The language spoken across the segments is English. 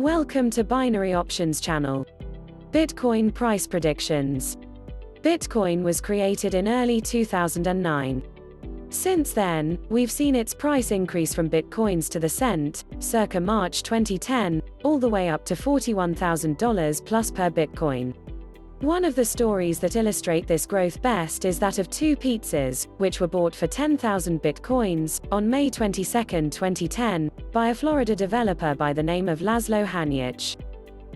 Welcome to Binary Options channel. Bitcoin price predictions. Bitcoin was created in early 2009. Since then, we've seen its price increase from bitcoins to the cent, circa March 2010, all the way up to $41,000 plus per bitcoin. One of the stories that illustrate this growth best is that of two pizzas, which were bought for 10,000 bitcoins, on May 22, 2010, by a Florida developer by the name of Laszlo Hanyecz.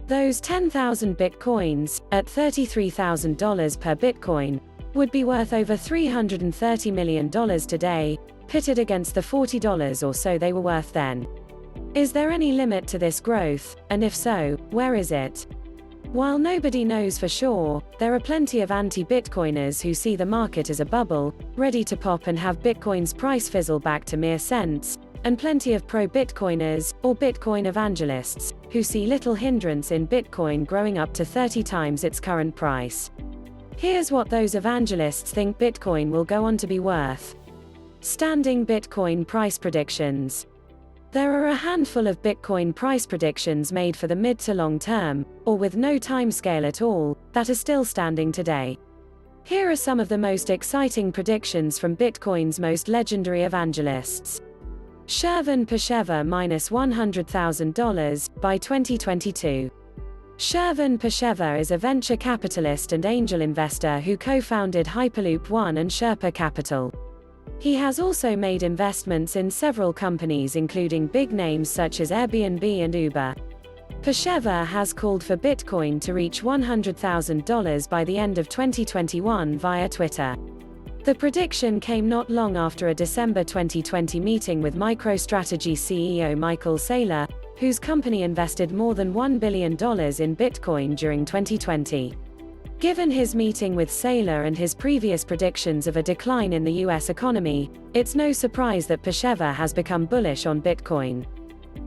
Those 10,000 bitcoins, at $33,000 per bitcoin, would be worth over $330 million today, pitted against the $40 or so they were worth then. Is there any limit to this growth, and if so, where is it? While nobody knows for sure, there are plenty of anti-Bitcoiners who see the market as a bubble, ready to pop and have Bitcoin's price fizzle back to mere cents, and plenty of pro-Bitcoiners, or Bitcoin evangelists, who see little hindrance in Bitcoin growing up to 30 times its current price. Here's what those evangelists think Bitcoin will go on to be worth. Standing Bitcoin price predictions. There are a handful of Bitcoin price predictions made for the mid to long term, or with no timescale at all, that are still standing today. Here are some of the most exciting predictions from Bitcoin's most legendary evangelists. Shervan Pesheva minus $100,000 by 2022. Shervan Pesheva is a venture capitalist and angel investor who co-founded Hyperloop One and Sherpa Capital. He has also made investments in several companies including big names such as Airbnb and Uber. Pesheva has called for Bitcoin to reach $100,000 by the end of 2021 via Twitter. The prediction came not long after a December 2020 meeting with MicroStrategy CEO Michael Saylor, whose company invested more than $1 billion in Bitcoin during 2020. Given his meeting with Saylor and his previous predictions of a decline in the US economy, it's no surprise that Pesheva has become bullish on Bitcoin.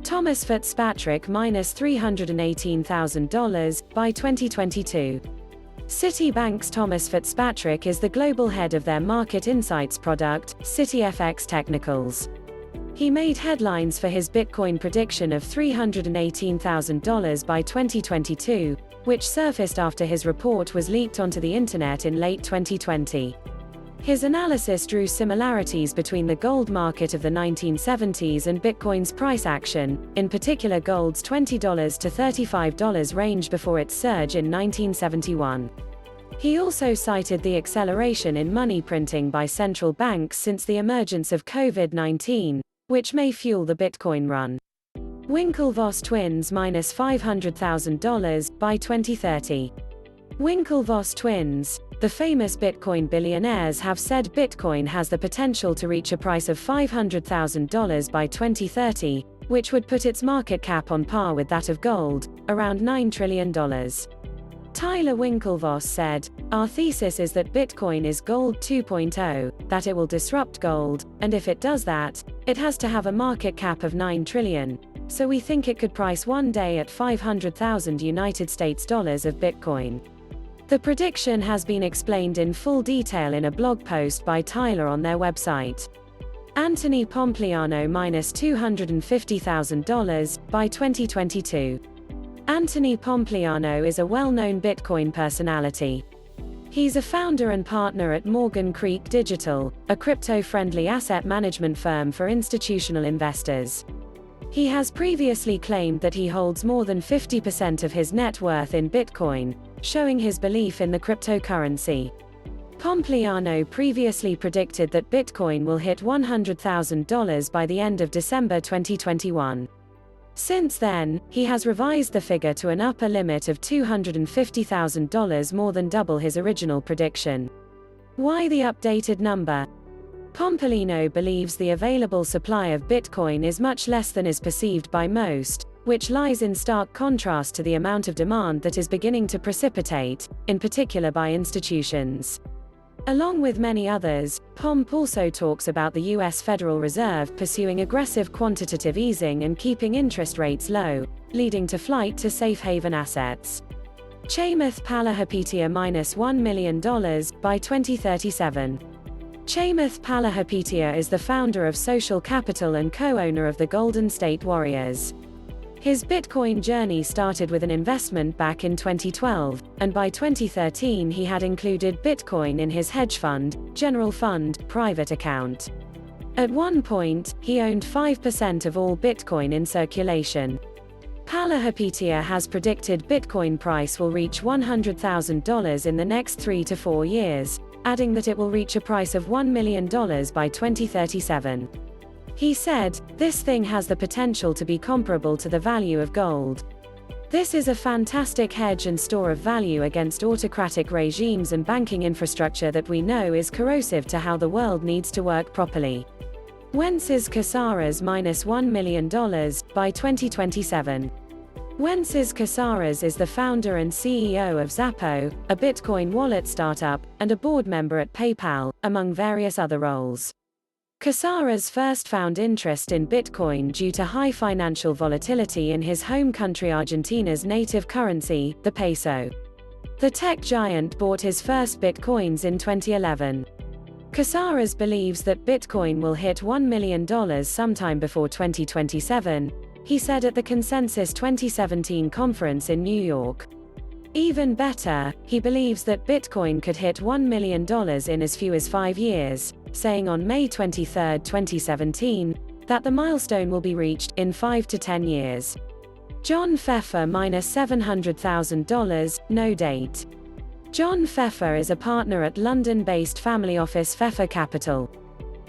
Thomas Fitzpatrick minus $318,000 by 2022. Citibank's Thomas Fitzpatrick is the global head of their market insights product, CitiFX Technicals. He made headlines for his Bitcoin prediction of $318,000 by 2022, which surfaced after his report was leaked onto the internet in late 2020. His analysis drew similarities between the gold market of the 1970s and Bitcoin's price action, in particular gold's $20 to $35 range before its surge in 1971. He also cited the acceleration in money printing by central banks since the emergence of COVID-19, which may fuel the Bitcoin run. Winklevoss twins minus $500,000 by 2030. Winklevoss twins, the famous Bitcoin billionaires, have said Bitcoin has the potential to reach a price of $500,000 by 2030, which would put its market cap on par with that of gold, around $9 trillion. Tyler Winklevoss said, "Our thesis is that Bitcoin is gold 2.0, that it will disrupt gold, and if it does that, it has to have a market cap of $9 trillion. So we think it could price one day at 500,000 United States dollars of Bitcoin." The prediction has been explained in full detail in a blog post by Tyler on their website. Anthony Pompliano minus $250,000 by 2022. Anthony Pompliano is a well-known Bitcoin personality. He's a founder and partner at Morgan Creek Digital, a crypto-friendly asset management firm for institutional investors. He has previously claimed that he holds more than 50% of his net worth in Bitcoin, showing his belief in the cryptocurrency. Pompliano previously predicted that Bitcoin will hit $100,000 by the end of December 2021. Since then, he has revised the figure to an upper limit of $250,000, more than double his original prediction. Why the updated number? Pompliano believes the available supply of Bitcoin is much less than is perceived by most, which lies in stark contrast to the amount of demand that is beginning to precipitate, in particular by institutions. Along with many others, Pomp also talks about the US Federal Reserve pursuing aggressive quantitative easing and keeping interest rates low, leading to flight to safe haven assets. Chamath Palihapitiya minus $1 million by 2037. Chamath Palihapitiya is the founder of Social Capital and co-owner of the Golden State Warriors. His Bitcoin journey started with an investment back in 2012, and by 2013 he had included Bitcoin in his hedge fund, general fund, private account. At one point, he owned 5% of all Bitcoin in circulation. Palahapitiya has predicted Bitcoin price will reach $100,000 in the next 3 to 4 years, adding that it will reach a price of $1 million by 2037. He said, "This thing has the potential to be comparable to the value of gold. This is a fantastic hedge and store of value against autocratic regimes and banking infrastructure that we know is corrosive to how the world needs to work properly." Wences Casares minus $1 million by 2027. Wences Casares is the founder and CEO of Zappo, a Bitcoin wallet startup, and a board member at PayPal, among various other roles. Casares first found interest in Bitcoin due to high financial volatility in his home country Argentina's native currency, the peso. The tech giant bought his first Bitcoins in 2011. Casares believes that Bitcoin will hit $1 million sometime before 2027, he said at the Consensus 2017 conference in New York. Even better, he believes that Bitcoin could hit $1 million in as few as 5 years, saying on May 23, 2017, that the milestone will be reached in 5 to 10 years. John Pfeffer minus $700,000, no date. John Pfeffer is a partner at London-based family office Pfeffer Capital.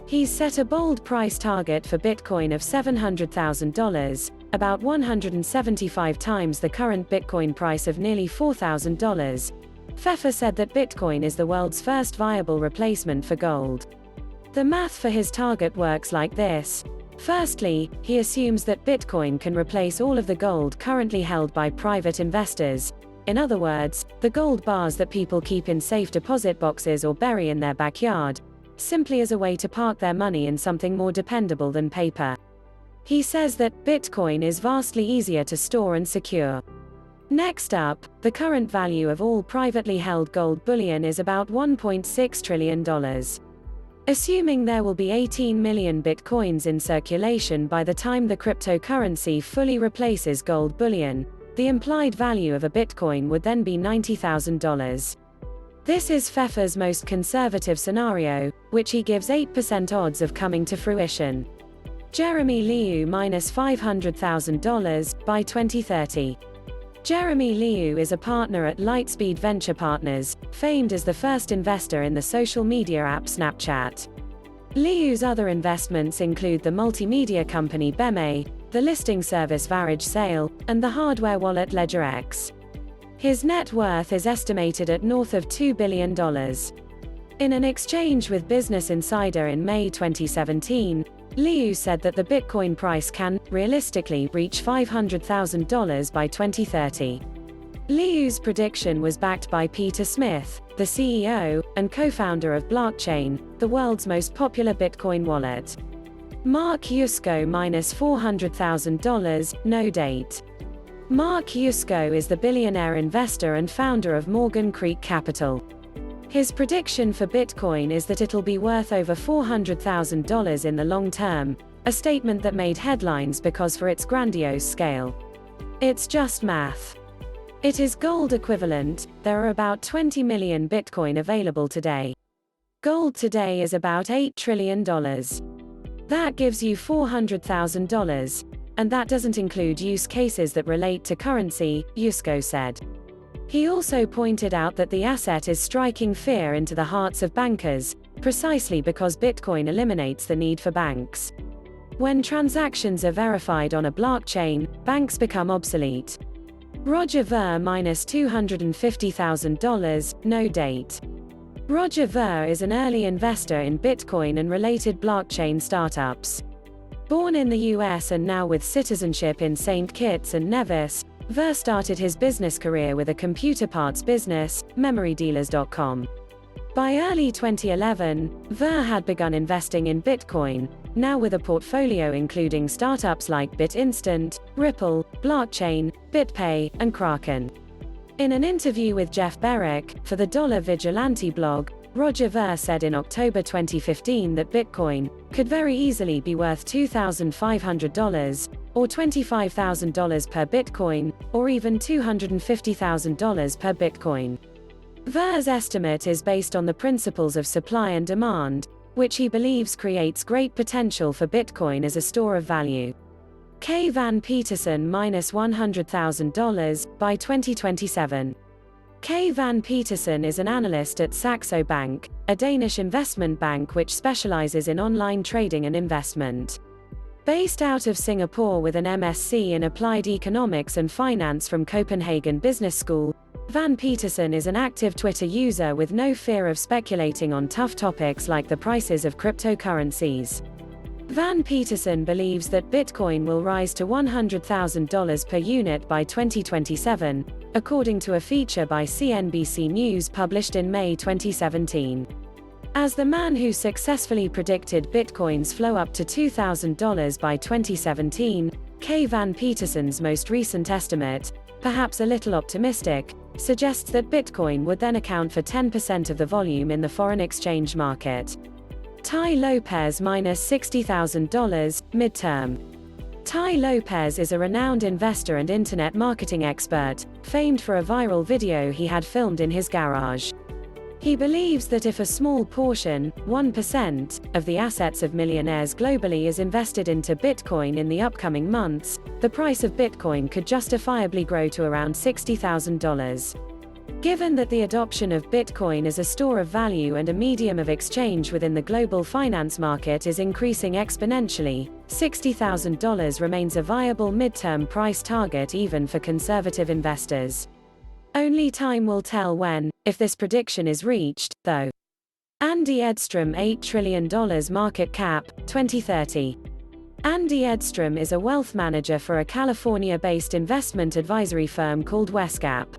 He's set a bold price target for Bitcoin of $700,000, about 175 times the current Bitcoin price of nearly $4,000. Pfeffer said that Bitcoin is the world's first viable replacement for gold. The math for his target works like this. Firstly, he assumes that Bitcoin can replace all of the gold currently held by private investors. In other words, the gold bars that people keep in safe deposit boxes or bury in their backyard, simply as a way to park their money in something more dependable than paper. He says that Bitcoin is vastly easier to store and secure. Next up, the current value of all privately held gold bullion is about $1.6 trillion. Assuming there will be 18 million Bitcoins in circulation by the time the cryptocurrency fully replaces gold bullion, the implied value of a Bitcoin would then be $90,000. This is Pfeffer's most conservative scenario, which he gives 8% odds of coming to fruition. Jeremy Liu minus $500,000 by 2030. Jeremy Liu is a partner at Lightspeed Venture Partners, famed as the first investor in the social media app Snapchat. Liu's other investments include the multimedia company Beme, the listing service Varage Sale, and the hardware wallet LedgerX. His net worth is estimated at north of $2 billion. In an exchange with Business Insider in May 2017, Liu said that the Bitcoin price can, realistically, reach $500,000 by 2030. Liu's prediction was backed by Peter Smith, the CEO and co-founder of Blockchain, the world's most popular Bitcoin wallet. Mark Yusko minus $400,000, no date. Mark Yusko is the billionaire investor and founder of Morgan Creek Capital. His prediction for Bitcoin is that it'll be worth over $400,000 in the long term, a statement that made headlines because for its grandiose scale. It's just math. It is gold equivalent. There are about 20 million Bitcoin available today. Gold today is about $8 trillion. That gives you $400,000, and that doesn't include use cases that relate to currency, Yusko said. He also pointed out that the asset is striking fear into the hearts of bankers, precisely because Bitcoin eliminates the need for banks. When transactions are verified on a blockchain, banks become obsolete. Roger Ver minus $250,000, no date. Roger Ver is an early investor in Bitcoin and related blockchain startups. Born in the US and now with citizenship in St. Kitts and Nevis, Ver started his business career with a computer parts business, MemoryDealers.com. By early 2011, Ver had begun investing in Bitcoin, now with a portfolio including startups like BitInstant, Ripple, Blockchain, BitPay, and Kraken. In an interview with Jeff Berwick, for the Dollar Vigilante blog, Roger Ver said in October 2015 that Bitcoin could very easily be worth $2,500, or $25,000 per Bitcoin, or even $250,000 per Bitcoin. Ver's estimate is based on the principles of supply and demand, which he believes creates great potential for Bitcoin as a store of value. K. Van Peterson -$100,000 by 2027. K. Van Peterson is an analyst at Saxo Bank, a Danish investment bank which specializes in online trading and investment. Based out of Singapore with an MSc in Applied Economics and Finance from Copenhagen Business School, Van Peterson is an active Twitter user with no fear of speculating on tough topics like the prices of cryptocurrencies. Van Peterson believes that Bitcoin will rise to $100,000 per unit by 2027, according to a feature by CNBC News published in May 2017. As the man who successfully predicted Bitcoin's flow up to $2,000 by 2017, K. Van Peterson's most recent estimate, perhaps a little optimistic, suggests that Bitcoin would then account for 10% of the volume in the foreign exchange market. Tai Lopez -$60,000, midterm. Tai Lopez is a renowned investor and internet marketing expert, famed for a viral video he had filmed in his garage. He believes that if a small portion, 1%, of the assets of millionaires globally is invested into Bitcoin in the upcoming months, the price of Bitcoin could justifiably grow to around $60,000. Given that the adoption of Bitcoin as a store of value and a medium of exchange within the global finance market is increasing exponentially, $60,000 remains a viable midterm price target even for conservative investors. Only time will tell when, if this prediction is reached, though. Andy Edstrom $8 trillion market cap, 2030. Andy Edstrom is a wealth manager for a California-based investment advisory firm called Westgap.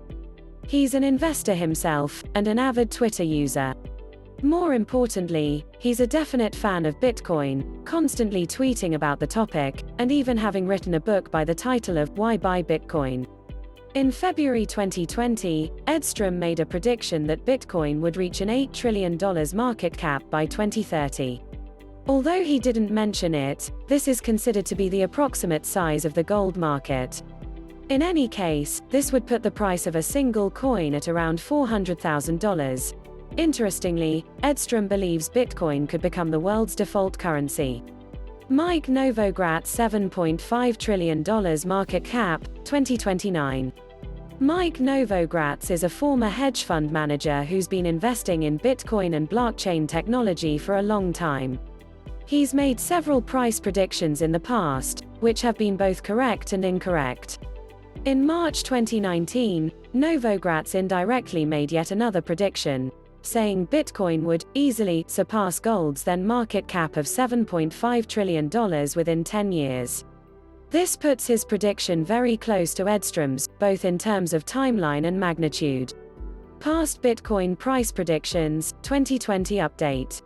He's an investor himself, and an avid Twitter user. More importantly, he's a definite fan of Bitcoin, constantly tweeting about the topic, and even having written a book by the title of Why Buy Bitcoin. In February 2020, Edstrom made a prediction that Bitcoin would reach an $8 trillion market cap by 2030. Although he didn't mention it, this is considered to be the approximate size of the gold market. In any case, this would put the price of a single coin at around $400,000. Interestingly, Edstrom believes Bitcoin could become the world's default currency. Mike Novogratz $7.5 trillion market cap, 2029. Mike Novogratz is a former hedge fund manager who's been investing in Bitcoin and blockchain technology for a long time. He's made several price predictions in the past, which have been both correct and incorrect. In March 2019, Novogratz indirectly made yet another prediction, saying Bitcoin would easily surpass gold's then market cap of $7.5 trillion within 10 years. This puts his prediction very close to Edstrom's, both in terms of timeline and magnitude. Past Bitcoin price predictions, 2020 update.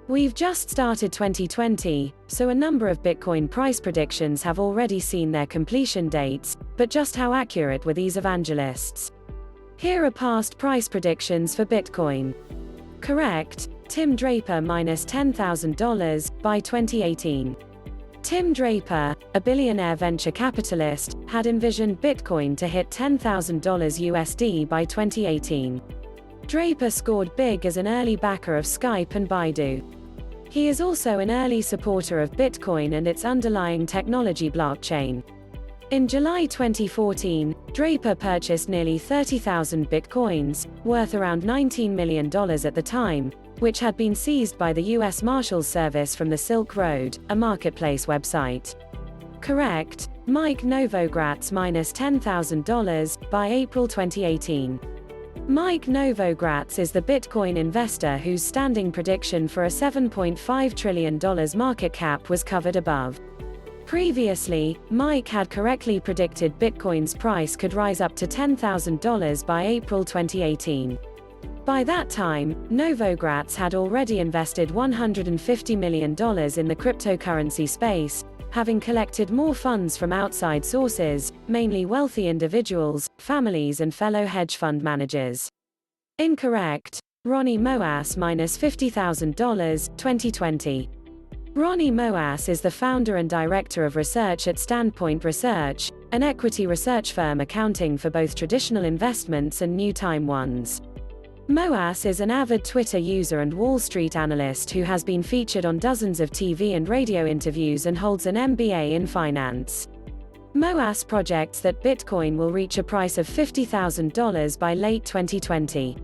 We've just started 2020, so a number of Bitcoin price predictions have already seen their completion dates, but just how accurate were these evangelists? Here are past price predictions for Bitcoin. Correct, Tim Draper -$10,000 by 2018. Tim Draper, a billionaire venture capitalist, had envisioned Bitcoin to hit $10,000 USD by 2018. Draper scored big as an early backer of Skype and Baidu. He is also an early supporter of Bitcoin and its underlying technology blockchain. In July 2014, Draper purchased nearly 30,000 Bitcoins, worth around $19 million at the time, which had been seized by the U.S. Marshals Service from the Silk Road, a marketplace website. Correct, Mike Novogratz -$10,000 by April 2018. Mike Novogratz is the Bitcoin investor whose standing prediction for a $7.5 trillion market cap was covered above. Previously, Mike had correctly predicted Bitcoin's price could rise up to $10,000 by April 2018. By that time, Novogratz had already invested $150 million in the cryptocurrency space, having collected more funds from outside sources, mainly wealthy individuals, families and fellow hedge fund managers. Incorrect, Ronnie Moas minus $50,000, 2020. Ronnie Moas is the founder and director of research at Standpoint Research, an equity research firm accounting for both traditional investments and new-time ones. Moas is an avid Twitter user and Wall Street analyst who has been featured on dozens of TV and radio interviews and holds an MBA in finance. Moas projects that Bitcoin will reach a price of $50,000 by late 2020.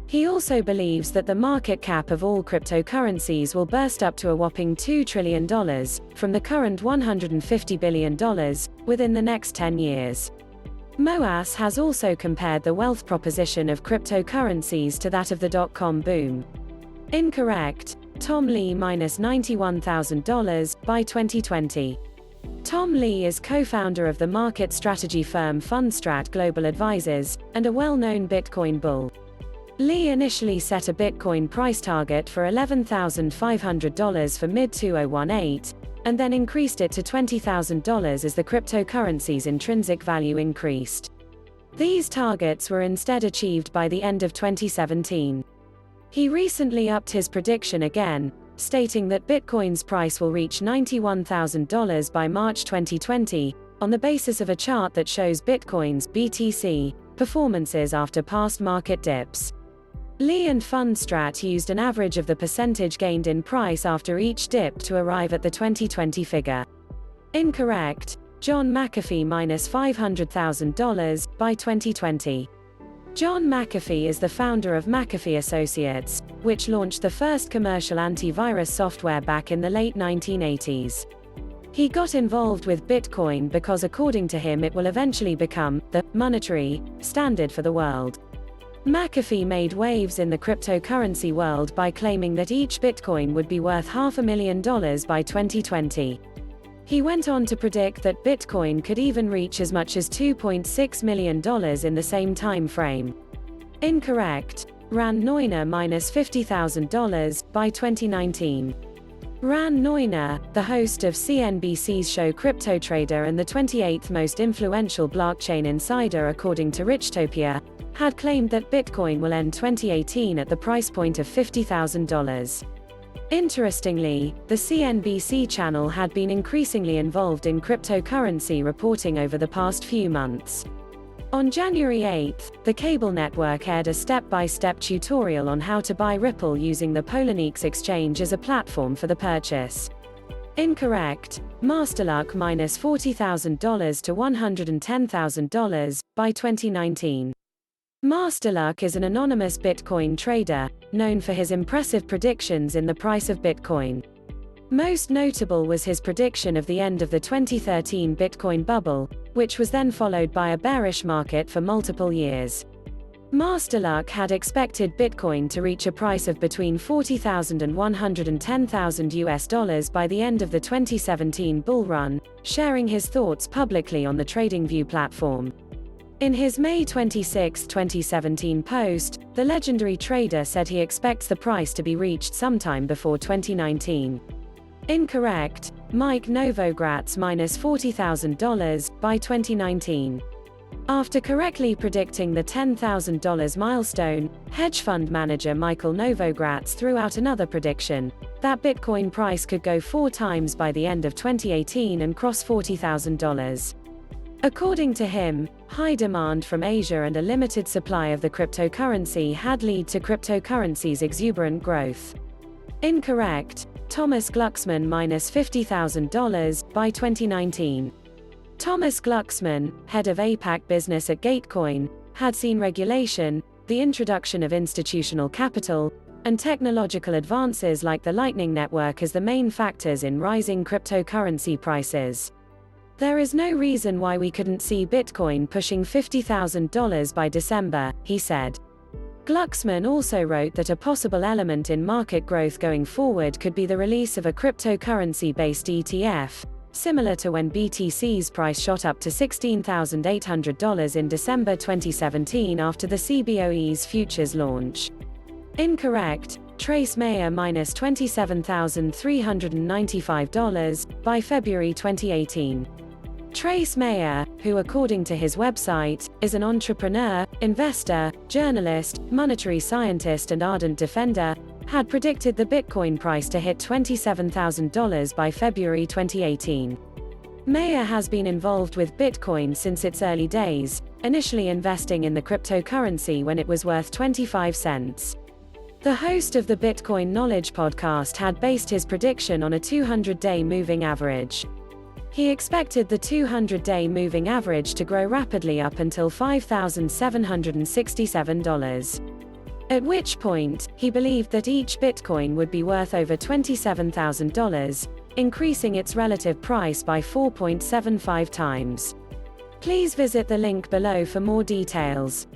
He also believes that the market cap of all cryptocurrencies will burst up to a whopping $2 trillion, from the current $150 billion, within the next 10 years. Moas has also compared the wealth proposition of cryptocurrencies to that of the dot-com boom. Incorrect. Tom Lee minus $91,000, by 2020. Tom Lee is co-founder of the market strategy firm Fundstrat Global Advisors, and a well-known Bitcoin bull. Lee initially set a Bitcoin price target for $11,500 for mid-2018, and then increased it to $20,000 as the cryptocurrency's intrinsic value increased. These targets were instead achieved by the end of 2017. He recently upped his prediction again, stating that Bitcoin's price will reach $91,000 by March 2020, on the basis of a chart that shows Bitcoin's BTC performances after past market dips. Lee and Fundstrat used an average of the percentage gained in price after each dip to arrive at the 2020 figure. Incorrect. John McAfee minus $500,000, by 2020. John McAfee is the founder of McAfee Associates, which launched the first commercial antivirus software back in the late 1980s. He got involved with Bitcoin because, according to him, it will eventually become the monetary standard for the world. McAfee made waves in the cryptocurrency world by claiming that each Bitcoin would be worth $500,000 by 2020. He went on to predict that Bitcoin could even reach as much as $2.6 million in the same time frame. Incorrect. Ran Neuner minus $50,000, by 2019. Ran Neuner, the host of CNBC's show Crypto Trader and the 28th most influential blockchain insider according to Richtopia, had claimed that Bitcoin will end 2018 at the price point of $50,000. Interestingly, the CNBC channel had been increasingly involved in cryptocurrency reporting over the past few months. On January 8, the cable network aired a step-by-step tutorial on how to buy Ripple using the Poloniex exchange as a platform for the purchase. Incorrect. Masterluck minus $40,000 to $110,000, by 2019. Masterluck is an anonymous Bitcoin trader, known for his impressive predictions in the price of Bitcoin. Most notable was his prediction of the end of the 2013 Bitcoin bubble, which was then followed by a bearish market for multiple years. Masterluck had expected Bitcoin to reach a price of between $40,000 and $110,000 by the end of the 2017 bull run, sharing his thoughts publicly on the TradingView platform. In his May 26, 2017 post, the legendary trader said he expects the price to be reached sometime before 2019. Incorrect. Mike Novogratz minus $40,000, by 2019. After correctly predicting the $10,000 milestone, hedge fund manager Michael Novogratz threw out another prediction, that Bitcoin price could go 4 times by the end of 2018 and cross $40,000. According to him, high demand from Asia and a limited supply of the cryptocurrency had led to cryptocurrency's exuberant growth. Incorrect. Thomas Glucksman minus $50,000, by 2019. Thomas Glucksman, head of APAC business at Gatecoin, had seen regulation, the introduction of institutional capital, and technological advances like the Lightning Network as the main factors in rising cryptocurrency prices. There is no reason why we couldn't see Bitcoin pushing $50,000 by December, he said. Glucksman also wrote that a possible element in market growth going forward could be the release of a cryptocurrency-based ETF, similar to when BTC's price shot up to $16,800 in December 2017 after the CBOE's futures launch. Incorrect. Trace Mayer minus $27,395, by February 2018. Trace Mayer, who according to his website, is an entrepreneur, investor, journalist, monetary scientist and ardent defender, had predicted the Bitcoin price to hit $27,000 by February 2018. Mayer has been involved with Bitcoin since its early days, initially investing in the cryptocurrency when it was worth 25 cents. The host of the Bitcoin Knowledge podcast had based his prediction on a 200-day moving average. He expected the 200-day moving average to grow rapidly up until $5,767. At which point, he believed that each Bitcoin would be worth over $27,000, increasing its relative price by 4.75 times. Please visit the link below for more details.